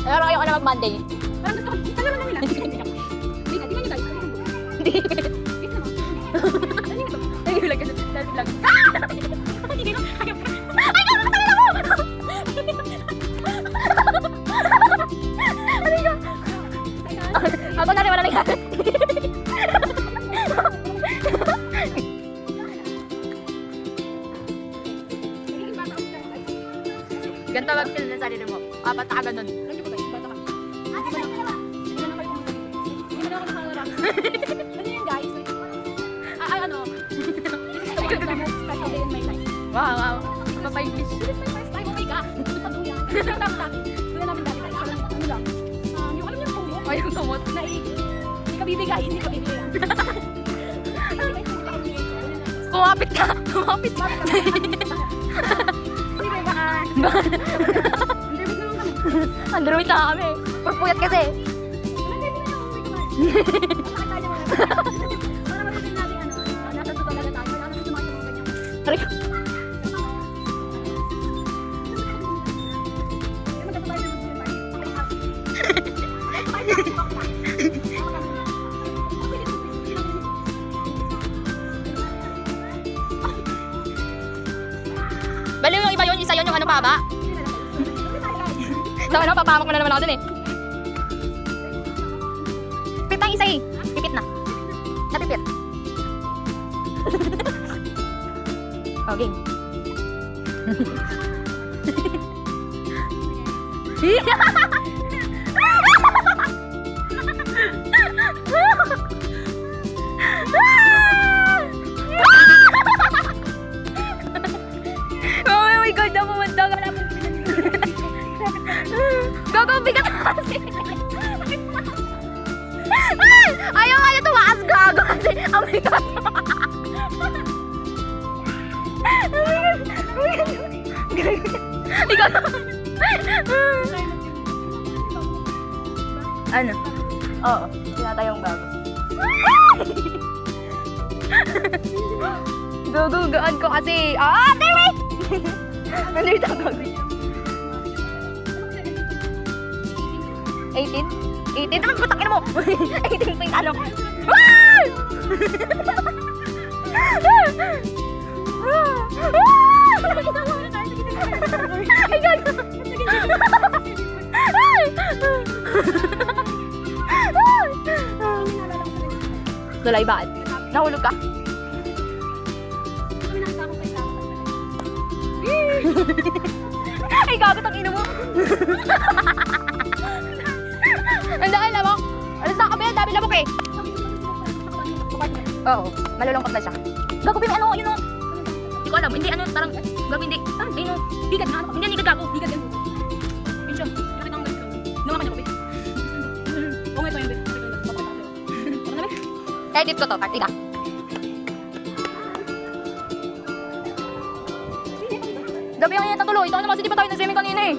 Pero ayoko na mag-Monday. Parang gusto ko, talaga na nila. Tingnan nyo guys. Hindi. Ano yun ito? Ay, vlog kasi. Vlog. Hindi no? Hayop ka. Ay, nakakatawa mo! Ano yun? Ako na rin wala nangyari. Ganito mag-feel na sarili mo. Apat na ka ganun. Ano ba guys? Bata ka. Hindi mo na kayo pumunta. Hindi mo na ako nakaharap. Ano yun guys? Ano? This is the most special day in my life. Wow. Mapa-English. This is my first time. Oh my God. Patuya. Ito lang namin dati. Ito lang namin dati guys. Ano lang? Yung alam niyo kung O yung sumot. na hindi ka bibigay. Hindi ka bibigay. Kumapit ka. Kumapit ka. Hindi ba baka? Hindi mo naman kami. Underweight na kami. Pagpuyat kasi. Para matutin natin ano, nasa to talaga tayo. Wala naman sumakit mga ganyan. Aray ko. Baliw yung iba yun. Isa yun yung ano pa ba? Sa ano, papahamak mo na naman ako dun eh. Pipit ang isa eh. Pipit na. Napipit. Okay. Oh my God, napumunta ka na. Gago, bigat kasi. Ayaw nga niya tumaas, gago kasi. Oh my God. Ikaw. Ano? Oo, wala tayong bago. Gugugaan ko kasi. There! Nandito ang gagawin. 18? 18? Naman butak ina mo! 18 point ano? Ay, gago! Tulay ba? Nahulog ka? Ay, gago, tangina mo. Ang daan na mo. Ano sa kabila? Dami lamok eh. Oo, malulungkot na siya. Gago, may ano, yun o. Hindi ko alam, hindi ano, parang, gago, hindi. Ayun o. Higad na ano? Hindi, higad gago. Higad yan. Yun siya. Nakita ang ganito. Nawa ka niya, kapit. Oo nga ito yung bit. Edit ko to, Kartika. Gabi ang init na tuloy. Ito naman, hindi pa tayo nag-swimming kanina eh.